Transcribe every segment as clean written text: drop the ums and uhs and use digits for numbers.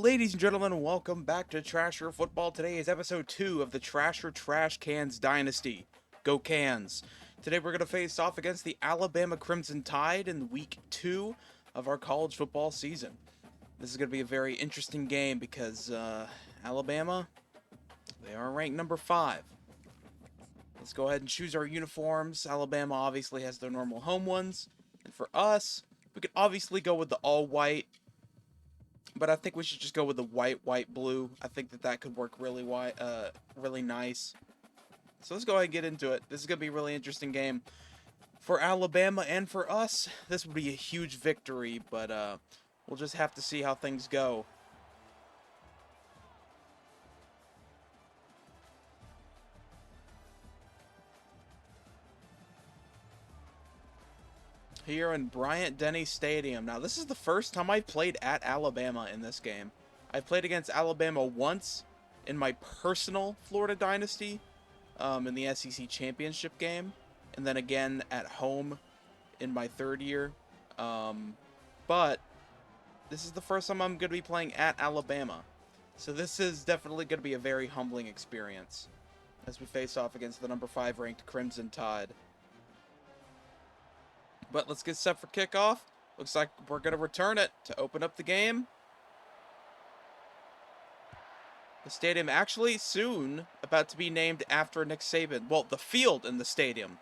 Ladies and gentlemen, welcome back to Trasher Football. Today is episode 2 of the Trasher Trash Cans Dynasty. Go Cans! Today we're going to face off against the Alabama Crimson Tide in week 2 of our college football season. This is going to be a very interesting game because Alabama, they are ranked number 5. Let's go ahead and choose our uniforms. Alabama obviously has their normal home ones. And for us, we could obviously go with the all-white. But I think we should just go with the white, blue. I think that could work really really nice. So let's go ahead and get into it. This is going to be a really interesting game. For Alabama and for us, this would be a huge victory, but we'll just have to see how things go. Here in Bryant-Denny Stadium. Now, this is the first time I've played at Alabama in this game. I played against Alabama once in my personal Florida Dynasty in the SEC Championship game, and then again at home in my third year. But this is the first time I'm going to be playing at Alabama. So this is definitely going to be a very humbling experience as we face off against the number 5 ranked Crimson Tide. But let's get set for kickoff. Looks like we're going to return it to open up the game. The stadium actually soon about to be named after Nick Saban. Well, the field in the stadium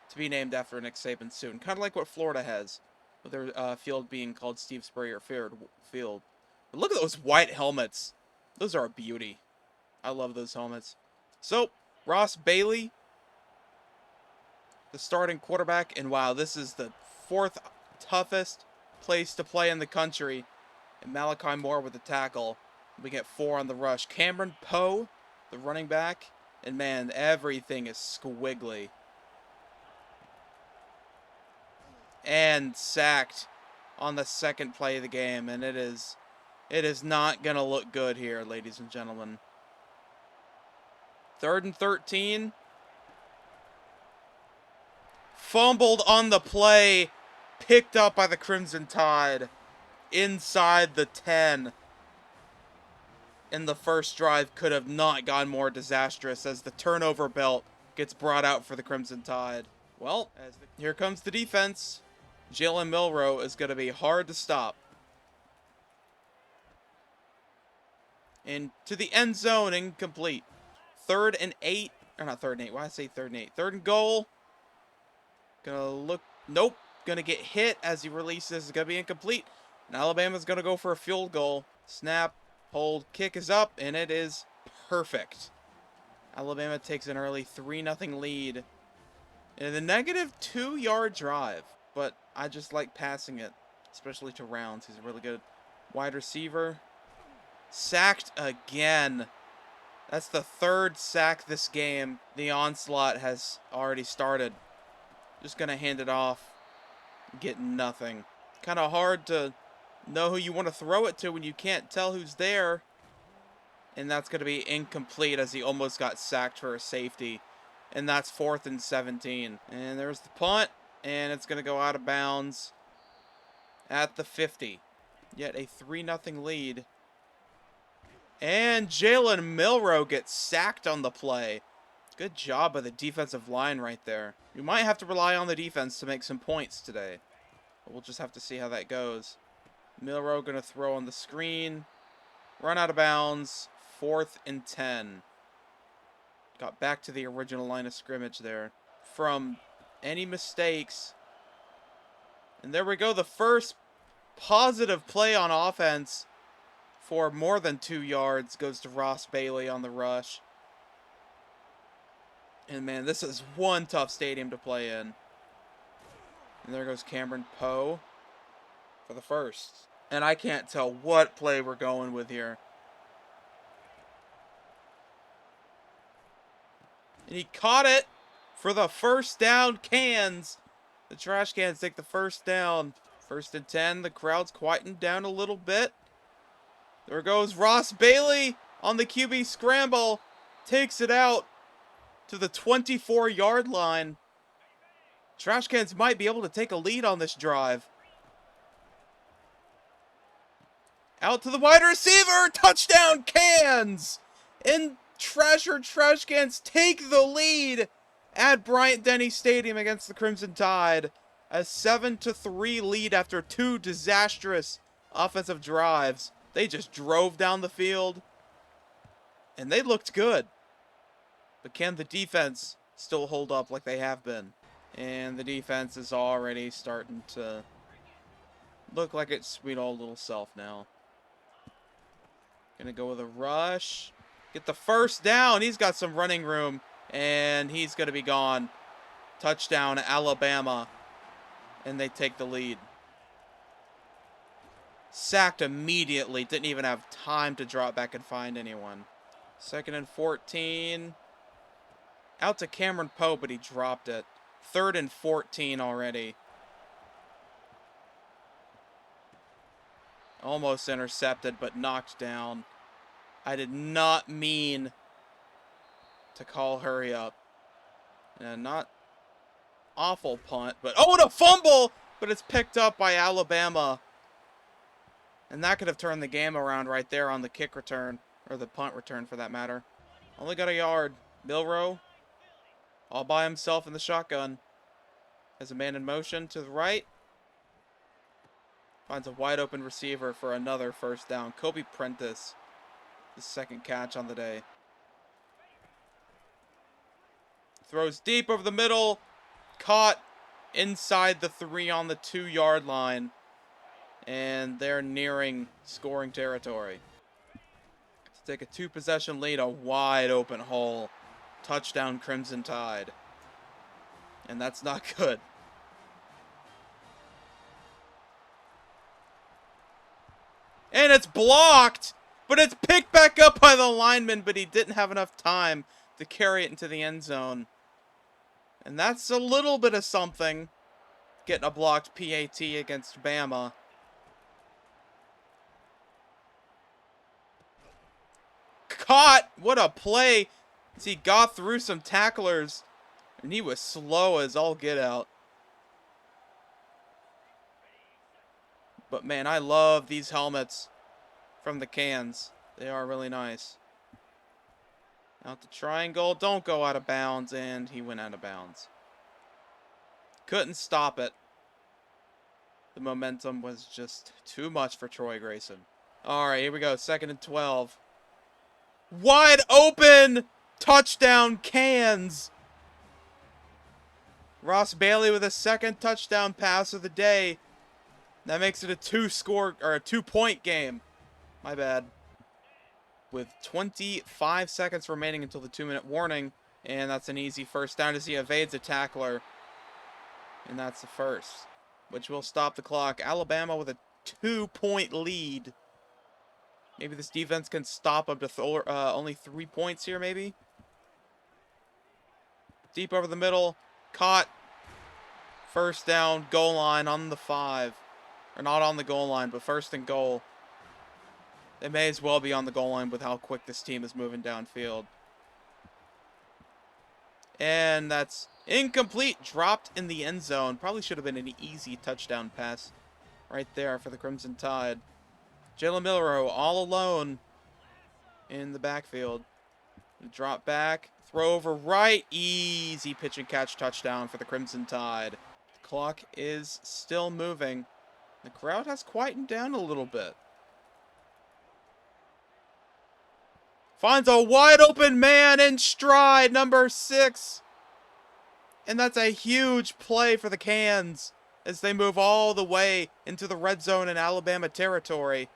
to be named after Nick Saban soon. Kind of like what Florida has, with their field being called Steve Spurrier Field. But look at those white helmets. Those are a beauty. I love those helmets. So, Ross Bailey, the starting quarterback, and wow, this is the 4th toughest place to play in the country. And Malachi Moore with the tackle. We get 4 on the rush. Cameron Poe, the running back, and man, everything is squiggly. And sacked on the second play of the game, and it is not gonna look good here, ladies and gentlemen. 3rd and 13. Fumbled on the play, picked up by the Crimson Tide inside the 10. And the first drive could have not gone more disastrous as the turnover belt gets brought out for the Crimson Tide. Well, here comes the defense. Jalen Milroe is going to be hard to stop. And to the end zone, incomplete. 3rd and 8. Or not 3rd and 8. Why did I say 3rd and 8? 3rd and goal. Gonna look. Nope. Gonna get hit as he releases. It's gonna be incomplete. And Alabama's gonna go for a field goal. Snap. Hold. Kick is up. And it is perfect. Alabama takes an early 3-0 lead. In a negative 2-yard drive. But I just like passing it. Especially to Rounds. He's a really good wide receiver. Sacked again. That's the 3rd sack this game. The onslaught has already started. Just going to hand it off. Get nothing. Kind of hard to know who you want to throw it to when you can't tell who's there. And that's going to be incomplete as he almost got sacked for a safety. And that's 4th and 17. And there's the punt. And it's going to go out of bounds at the 50. Yet a 3-0 lead. And Jalen Milroe gets sacked on the play. Good job by the defensive line right there. We might have to rely on the defense to make some points today. But we'll just have to see how that goes. Milroe going to throw on the screen. Run out of bounds. 4th and 10. Got back to the original line of scrimmage there. From any mistakes. And there we go. The first positive play on offense for more than 2 yards goes to Ross Bailey on the rush. And man, this is one tough stadium to play in. And there goes Cameron Poe for the first. And I can't tell what play we're going with here. And he caught it for the first down. Cans. The Trash Cans take the first down. 1st and 10. The crowd's quieting down a little bit. There goes Ross Bailey on the QB scramble. Takes it out to the 24-yard line. Trash Cans might be able to take a lead on this drive. Out to the wide receiver. Touchdown, Cans! And trash cans take the lead at Bryant-Denny Stadium against the Crimson Tide. A 7-3 lead after 2 disastrous offensive drives. They just drove down the field, and they looked good. But can the defense still hold up like they have been? And the defense is already starting to look like its sweet old little self now. Gonna go with a rush. Get the first down. He's got some running room, and he's gonna be gone. Touchdown, Alabama. And they take the lead. Sacked immediately. Didn't even have time to drop back and find anyone. 2nd and 14. Out to Cameron Poe, but he dropped it. 3rd and 14 already. Almost intercepted, but knocked down. I did not mean to call hurry up. And not awful punt, but oh, and a fumble! But it's picked up by Alabama. And that could have turned the game around right there on the kick return, or the punt return for that matter. Only got a yard. Milroe, all by himself in the shotgun. Has a man in motion to the right. Finds a wide open receiver for another first down. Kobe Prentice, the 2nd catch on the day. Throws deep over the middle. Caught inside the 3 on the 2-yard line. And they're nearing scoring territory. To take a 2-possession lead, a wide open hole. Touchdown, Crimson Tide. And that's not good. And it's blocked, but it's picked back up by the lineman, but he didn't have enough time to carry it into the end zone. And that's a little bit of something, getting a blocked PAT against Bama. Caught! What a play! As he got through some tacklers, and he was slow as all get out. But man, I love these helmets from the Cans. They are really nice. Out the triangle, don't go out of bounds, and he went out of bounds. Couldn't stop it. The momentum was just too much for Troy Grayson. Alright, here we go, 2nd and 12. Wide open! Touchdown, Cans! Ross Bailey with a 2nd touchdown pass of the day. That makes it a 2-point game. My bad. With 25 seconds remaining until the 2-minute warning. And that's an easy first down as he evades a tackler. And that's the first, which will stop the clock. Alabama with a 2-point lead. Maybe this defense can stop up to only 3 points here, maybe. Deep over the middle. Caught. First down. Goal line on the 5. Or not on the goal line, but 1st and goal. They may as well be on the goal line with how quick this team is moving downfield. And that's incomplete. Dropped in the end zone. Probably should have been an easy touchdown pass right there for the Crimson Tide. Jalen Milroe all alone in the backfield. Drop back. Throw over right. Easy pitch and catch touchdown for the Crimson Tide. The clock is still moving. The crowd has quietened down a little bit. Finds a wide open man in stride, number 6. And that's a huge play for the Cans as they move all the way into the red zone in Alabama territory.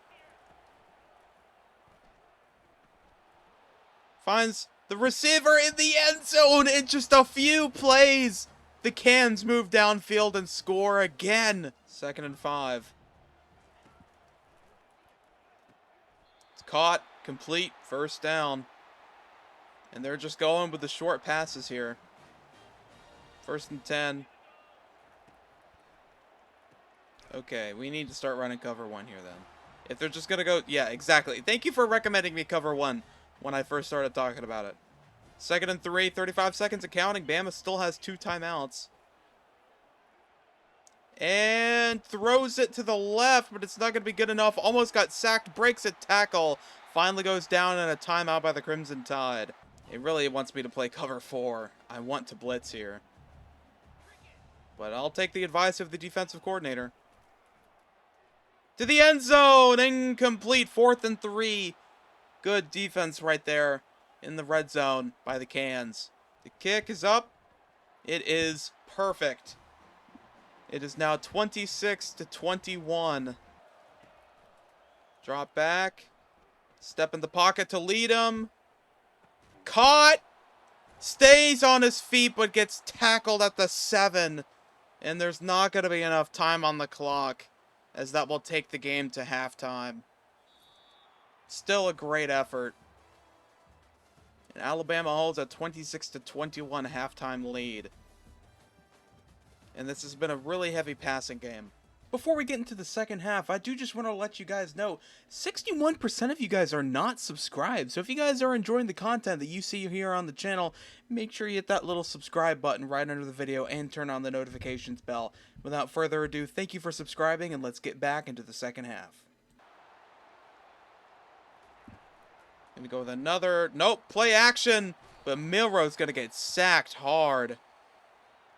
Finds the receiver in the end zone in just a few plays. The Cans move downfield and score again. 2nd and 5. It's caught. Complete. First down. And they're just going with the short passes here. 1st and 10. Okay, we need to start running cover 1 here then. If they're just going to go... Yeah, exactly. Thank you for recommending me cover 1 when I first started talking about it. 2nd and 3, 35 seconds and counting. Bama still has 2 timeouts. And throws it to the left, but it's not going to be good enough. Almost got sacked, breaks a tackle. Finally goes down in a timeout by the Crimson Tide. It really wants me to play cover 4. I want to blitz here. But I'll take the advice of the defensive coordinator. To the end zone. Incomplete. 4th and 3. Good defense right there in the red zone by the Cans. The kick is up. It is perfect. It is now 26-21. Drop back. Step in the pocket to lead him. Caught. Stays on his feet but gets tackled at the 7. And there's not going to be enough time on the clock, as that will take the game to halftime. Still a great effort. And Alabama holds a 26-21 halftime lead. And this has been a really heavy passing game. Before we get into the second half, I do just want to let you guys know, 61% of you guys are not subscribed. So if you guys are enjoying the content that you see here on the channel, make sure you hit that little subscribe button right under the video and turn on the notifications bell. Without further ado, thank you for subscribing, and let's get back into the second half. Gonna go with another, nope, play action, but Milroe's gonna get sacked hard.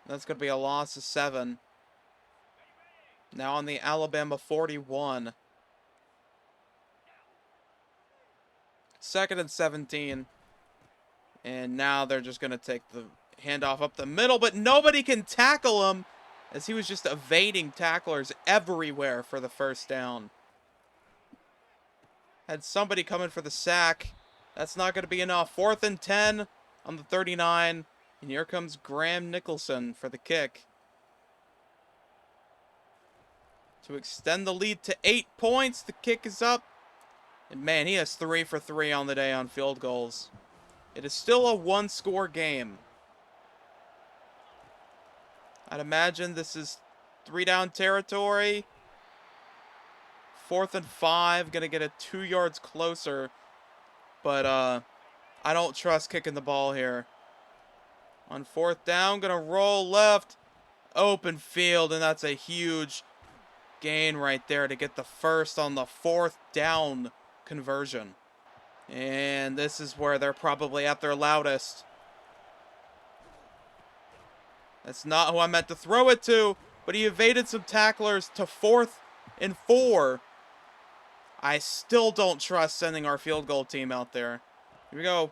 That's gonna be a loss of 7. Now on the Alabama 41. 2nd and 17. And now they're just going to take the handoff up the middle, but nobody can tackle him, as he was just evading tacklers everywhere for the first down. Had somebody coming for the sack. That's not going to be enough. 4th and 10 on the 39. And here comes Graham Nicholson for the kick. To extend the lead to 8 points. The kick is up. And man, he has 3 for 3 on the day on field goals. It is still a 1-score game. I'd imagine this is 3-down territory. 4th and 5. Gonna get it 2 yards closer. But I don't trust kicking the ball here. On 4th down, gonna roll left. Open field, and that's a huge gain right there to get the first on the 4th down conversion. And this is where they're probably at their loudest. That's not who I meant to throw it to, but he evaded some tacklers to 4th and 4. I still don't trust sending our field goal team out there. Here we go.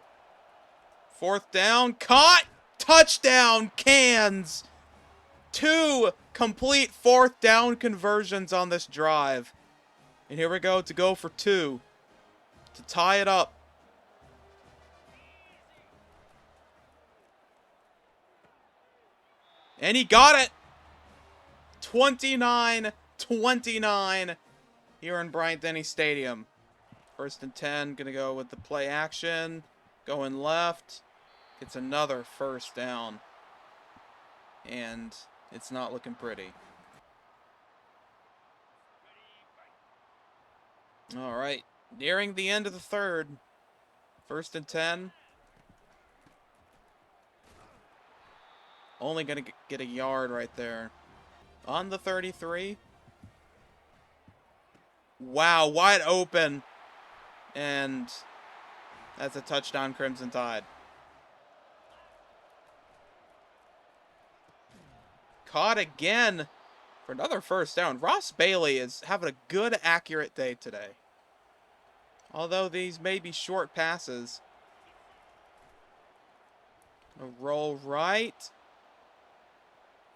4th down, caught, touchdown, Cans. 2 complete 4th down conversions on this drive. And here we go to go for 2. To tie it up. And he got it. 29-29 here in Bryant-Denny Stadium. 1st and 10, gonna go with the play action. Going left. It's another first down. And it's not looking pretty. All right, nearing the end of the 3rd. 1st and 10. Only going to get a yard right there. On the 33. Wow, wide open. And that's a touchdown, Crimson Tide. Caught again for another first down. Ross Bailey is having a good, accurate day today. Although these may be short passes. A roll right.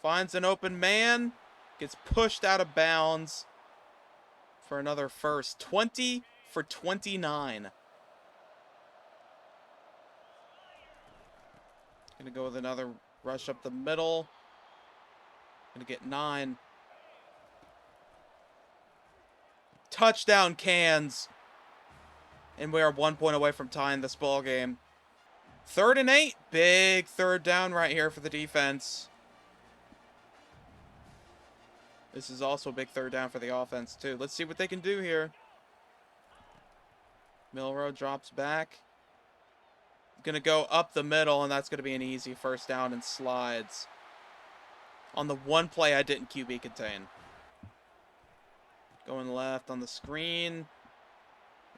Finds an open man. Gets pushed out of bounds for another first. 20 for 29. Gonna go with another rush up the middle. Gonna get 9. Touchdown, Cans. And we are 1 point away from tying this ball game. 3rd and 8. Big 3rd down right here for the defense. This is also a big 3rd down for the offense, too. Let's see what they can do here. Milroe drops back. Going to go up the middle, and that's going to be an easy first down and slides. on the one play I didn't QB contain. Going left on the screen.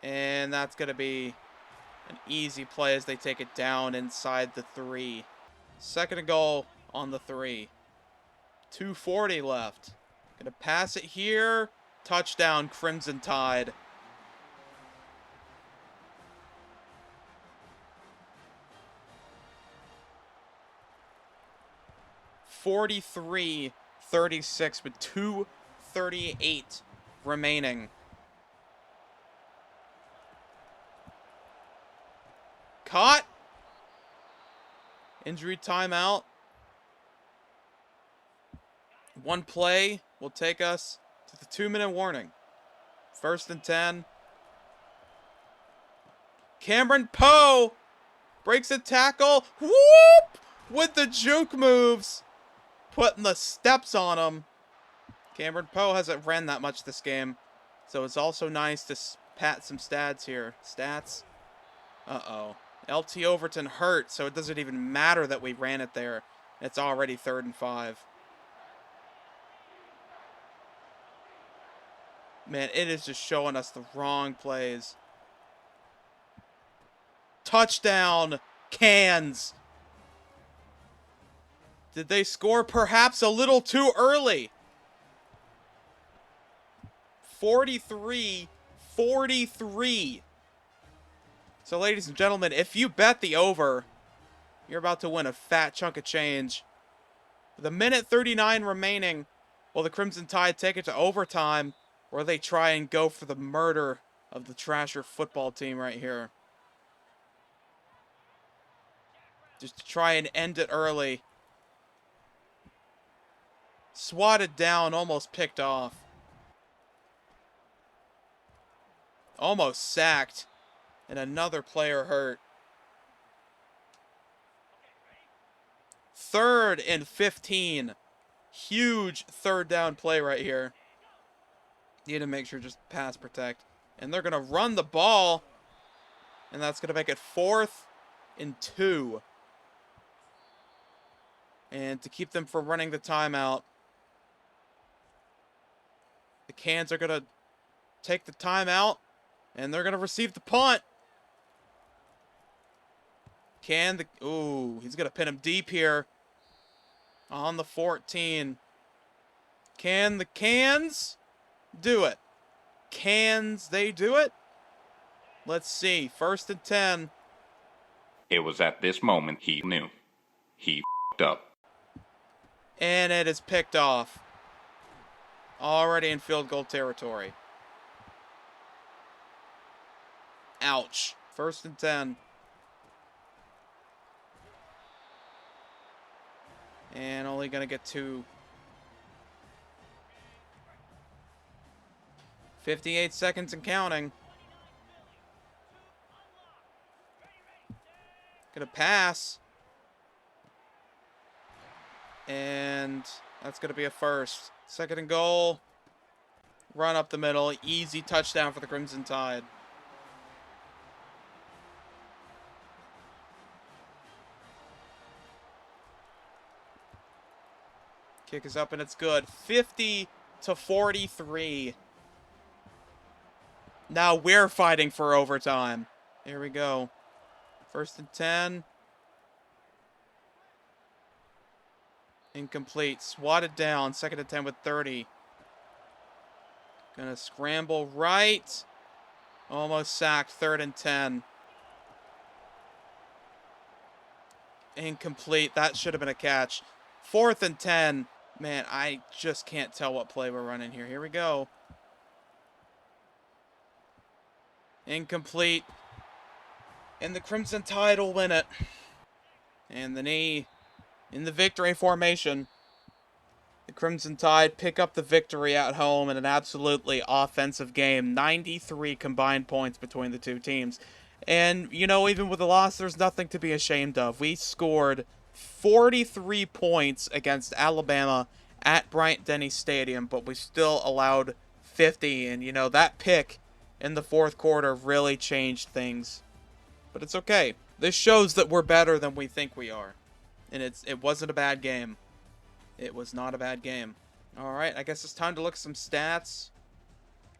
And that's going to be an easy play as they take it down inside the 3. 2nd and goal on the 3. 2:40 left. Going to pass it here. Touchdown, Crimson Tide. (43-36) with 2:38 remaining. Caught. Injury timeout. One play will take us to the 2-minute warning. 1st and 10. Cameron Poe breaks a tackle. Whoop! With the juke moves. Putting the steps on him. Cameron Poe hasn't ran that much this game. So it's also nice to pat some stats here. Stats. Uh-oh. LT Overton hurt, so it doesn't even matter that we ran it there. It's already 3rd and 5. Man, it is just showing us the wrong plays. Touchdown, Cans. Did they score perhaps a little too early? 43-43. So, ladies and gentlemen, if you bet the over, you're about to win a fat chunk of change. With 1:39 remaining, will the Crimson Tide take it to overtime, or they try and go for the murder of the Trasher football team right here? Just to try and end it early. Swatted down, almost picked off. Almost sacked. And another player hurt. 3rd and 15. Huge 3rd down play right here. Need to make sure just pass protect. And they're going to run the ball. And that's going to make it 4th and 2. And to keep them from running the timeout, the Cans are going to take the timeout. And they're going to receive the punt. Ooh, he's going to pin him deep here. On the 14. Can the Cans do it? Cans they do it? Let's see. 1st and 10. It was at this moment he knew. He f***ed up. And it is picked off. Already in field goal territory. Ouch. 1st and 10. And only going to get 2. 58 seconds and counting. Going to pass. And that's going to be a first. 2nd and goal. Run up the middle. Easy touchdown for the Crimson Tide. Kick is up and it's good. 50-43. Now we're fighting for overtime. Here we go. 1st and 10. Incomplete. Swatted down. 2nd and 10 with 30. Gonna scramble right. Almost sacked. 3rd and 10. Incomplete. That should have been a catch. 4th and 10. Man, I just can't tell what play we're running here. Here we go. Incomplete. And the Crimson Tide will win it. And the knee in the victory formation. The Crimson Tide pick up the victory at home in an absolutely offensive game. 93 combined points between the two teams. And, you know, even with the loss, there's nothing to be ashamed of. We scored 43 points against Alabama at Bryant-Denny Stadium, but we still allowed 50. And, you know, that pick in the 4th quarter really changed things. But it's okay. This shows that we're better than we think we are. And it wasn't a bad game. It was not a bad game. Alright, I guess it's time to look at some stats.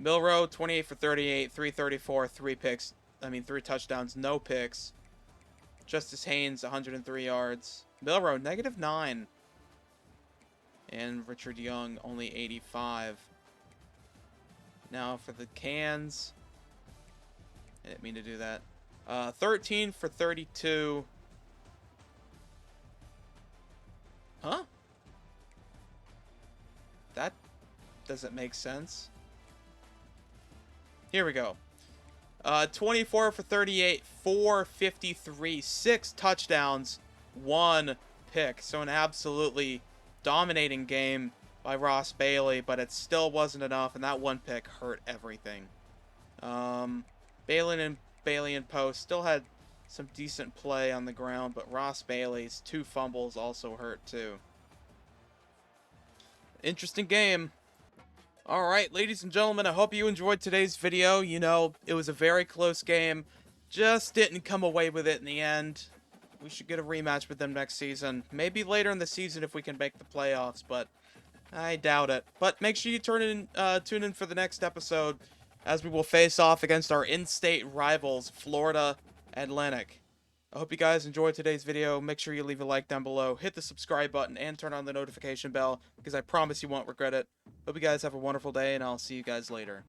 Milrow, 28 for 38, 334, 3 touchdowns, no picks. Justice Haynes, 103 yards. Milrow, -9. And Richard Young, only 85. Now for the cans. I didn't mean to do that. 13 for 32. Huh? That doesn't make sense. Here we go. 24 for 38, 453, 6 touchdowns, 1 pick. So an absolutely dominating game by Ross Bailey, but it still wasn't enough, and that 1 pick hurt everything. Bailey and Post still had some decent play on the ground, but Ross Bailey's 2 fumbles also hurt too. Interesting game. Alright, ladies and gentlemen, I hope you enjoyed today's video. You know, it was a very close game. Just didn't come away with it in the end. We should get a rematch with them next season. Maybe later in the season if we can make the playoffs, but I doubt it. But make sure you tune in for the next episode, as we will face off against our in-state rivals, Florida Atlantic. I hope you guys enjoyed today's video. Make sure you leave a like down below, hit the subscribe button, and turn on the notification bell, because I promise you won't regret it. Hope you guys have a wonderful day, and I'll see you guys later.